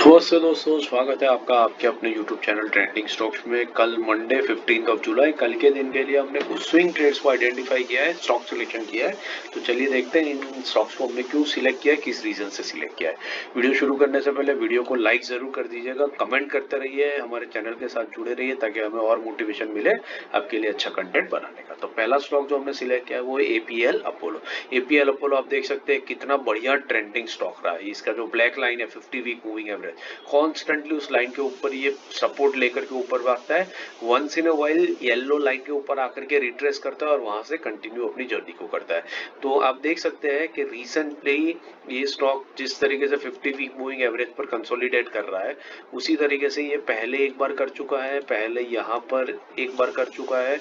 नमस्ते दोस्तों, स्वागत है आपका आपके अपने YouTube चैनल ट्रेंडिंग स्टॉक्स में। कल मंडे 15 जुलाई कल के दिन के लिए हमने कुछ स्विंग ट्रेड्स को आइडेंटिफाई किया है, स्टॉक सिलेक्शन किया है। तो चलिए देखते हैं इन स्टॉक्स को हमने क्यों सिलेक्ट किया है, किस रीजन से सिलेक्ट किया है। वीडियो शुरू करने से पहले वीडियो को लाइक जरूर कर दीजिएगा, कमेंट करते रहिए, हमारे चैनल के साथ जुड़े रहिए ताकि हमें और मोटिवेशन मिले आपके लिए अच्छा कंटेंट बनाने का। तो पहला स्टॉक जो हमने सिलेक्ट किया है वो है APL अपोलो। APL अपोलो आप देख सकते हैं कितना बढ़िया ट्रेंडिंग स्टॉक रहा है। इसका जो ब्लैक लाइन है 50 वीक मूविंग एवरेज कॉन्स्टेंटली उस लाइन के ऊपर ये सपोर्ट लेकर के ऊपर भागता है। Once in a while yellow line के ऊपर आकर के रिट्रेस करता है और वहां से कंटिन्यू अपनी जर्नी को करता है। तो आप देख सकते हैं कि रिसेंटली ये स्टॉक जिस तरीके से 50 वीक मूविंग एवरेज पर कंसोलिडेट कर रहा है उसी तरीके से ये पहले एक बार कर चुका है, पहले यहाँ पर एक बार कर चुका है।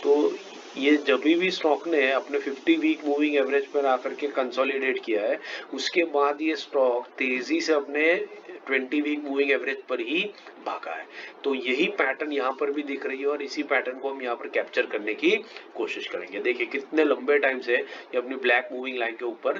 तो ये जब भी स्टॉक ने अपने 50 वीक मूविंग एवरेज पर आकर के कंसोलिडेट किया है उसके बाद ये स्टॉक तेजी से अपने 20 वीक मूविंग एवरेज पर ही भागा है। तो यही पैटर्न यहाँ पर भी दिख रही है और इसी पैटर्न को हम यहाँ पर कैप्चर करने की कोशिश करेंगे। देखिए कितने लंबे टाइम से ये अपनी ब्लैक मूविंग लाइन के ऊपर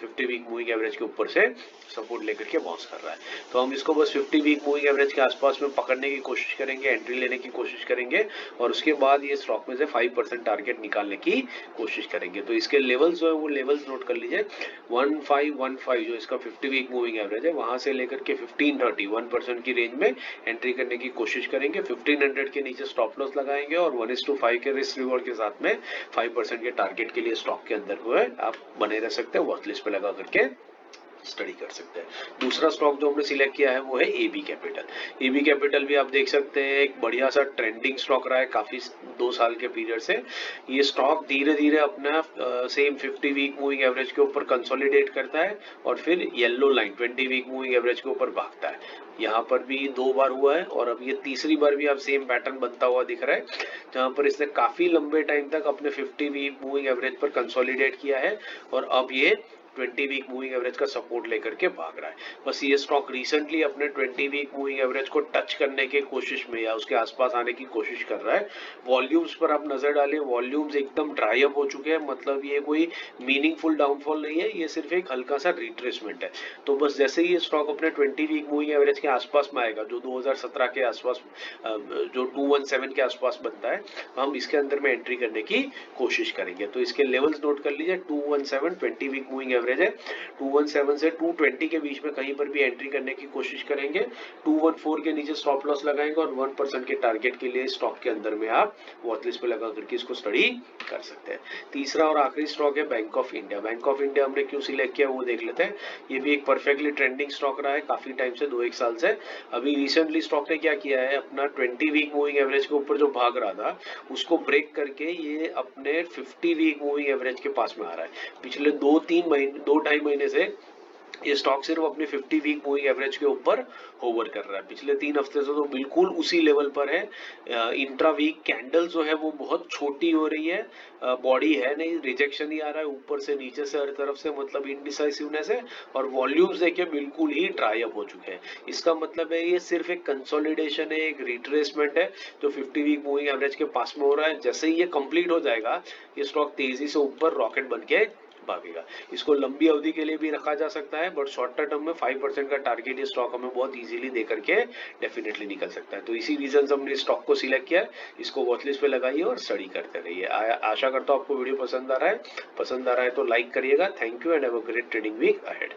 50 वीक मूविंग एवरेज के ऊपर से सपोर्ट लेकर के बाउंस कर रहा है। तो हम इसको बस 50 वीक मूविंग एवरेज के आसपास में पकड़ने की कोशिश करेंगे, एंट्री लेने की कोशिश करेंगे और उसके बाद ये स्टॉक में से 5% टारगेट निकालने की कोशिश करेंगे। तो इसके लेवल्स जो है वो लेवल्स नोट कर लीजिए। 1515 जो इसका 50 वीक मूविंग एवरेज है वहां से लेकर के 1530 1% की रेंज में एंट्री करने की कोशिश करेंगे। 1500 के नीचे स्टॉप लॉस लगाएंगे और 1:5 के रिस्क रिवॉर्ड के साथ में 5% के टारगेट के लिए स्टॉक के अंदर जो है आप बने रह सकते हैं, वॉच लिस्ट पे लगा करके स्टडी कर सकते हैं। दूसरा स्टॉक जो हमने सिलेक्ट किया है वो है AB कैपिटल। AB कैपिटल भी आप देख सकते हैं एक बढ़िया सा ट्रेंडिंग स्टॉक रहा है काफी 2 साल के पीरियड से। ये स्टॉक धीरे धीरे अपना सेम 50 वीक मूविंग एवरेज के ऊपर कंसोलिडेट करता है और फिर yellow line 20 week moving average के ऊपर भागता है। यहाँ पर भी 2 बार हुआ है और अब ये तीसरी बार भी आप सेम पैटर्न बनता हुआ दिख रहा है जहां पर इसने काफी लंबे टाइम तक अपने 50 वीक मूविंग एवरेज पर कंसोलिडेट किया है और अब ये 20 वीक मूविंग एवरेज का सपोर्ट लेकर के भाग रहा है। बस ये स्टॉक रिसेंटली अपने 20 वीक मूविंग एवरेज को टच करने के कोशिश में या उसके आसपास आने की कोशिश कर रहा है। वॉल्यूम्स पर आप नजर डालें, वॉल्यूम्स एकदम ड्राई अप हो चुके हैं, मतलब ये कोई मीनिंगफुल डाउनफॉल नहीं है, ये सिर्फ एक हल्का सा रिट्रेसमेंट है। तो बस जैसे ही ये स्टॉक अपने 20 वीक मूविंग एवरेज के आसपास में आएगा जो 2017 के आसपास जो 217 के आसपास बनता है हम इसके अंदर में एंट्री करने की कोशिश करेंगे। तो इसके लेवल्स नोट कर लीजिए। 217 20 वीक मूविंग एवरेज है। 217 से 220 के बीच में कहीं पर भी एंट्री करने की कोशिश करेंगे। 214 के नीचे स्टॉप लॉस लगाएंगे और 1% के टारगेट के लिए स्टॉक के अंदर में आप वॉच लिस्ट पे लगा करके इसको स्टडी कर सकते हैं। तीसरा और आखिरी स्टॉक है bank of India. Bank of India हमने क्यों सिलेक्ट किया वो देख लेते हैं। ये भी एक परफेक्टली ट्रेंडिंग स्टॉक रहा है काफी टाइम से, 2-1 साल से। अभी रिसेंटली स्टॉक ने क्या किया है, अपना 20 वीक मूविंग एवरेज के ऊपर जो भाग रहा था उसको ब्रेक करके ये अपने 50 वीक मूविंग एवरेज के पास में आ रहा है। पिछले 2-2.5 महीने से ये स्टॉक सिर्फ अपने 50 वीक मूविंग एवरेज के ऊपर होवर कर रहा है। पिछले 3 हफ्ते से तो बिल्कुल उसी लेवल पर है। इंट्रा वीक कैंडल जो है वो बहुत छोटी हो रही है, बॉडी है नहीं, रिजेक्शन ही आ रहा है ऊपर से नीचे से हर तरफ से, मतलब इनडिसाइसिवनेस है। और वॉल्यूम्स देखिए बिल्कुल ही ड्राई अप हो चुके हैं। इसका मतलब है ये सिर्फ एक कंसोलिडेशन है, एक रिट्रेसमेंट है जो 50 वीक मूविंग एवरेज के पास में हो रहा है। जैसे ही ये कंप्लीट हो जाएगा ये स्टॉक तेजी से ऊपर रॉकेट बन के भागेगा। इसको लंबी अवधि के लिए भी रखा जा सकता है बट शॉर्ट टर्म में 5% का टारगेट ये स्टॉक हमें बहुत इजीली दे करके डेफिनेटली निकल सकता है। तो इसी रीजन से हमने स्टॉक को सिलेक्ट किया है। इसको वॉच लिस्ट पे लगाइए और स्टडी करते रहिए। आशा करता हूँ आपको वीडियो पसंद आ रहा है तो लाइक करिएगा। Thank you and have a great trading week ahead.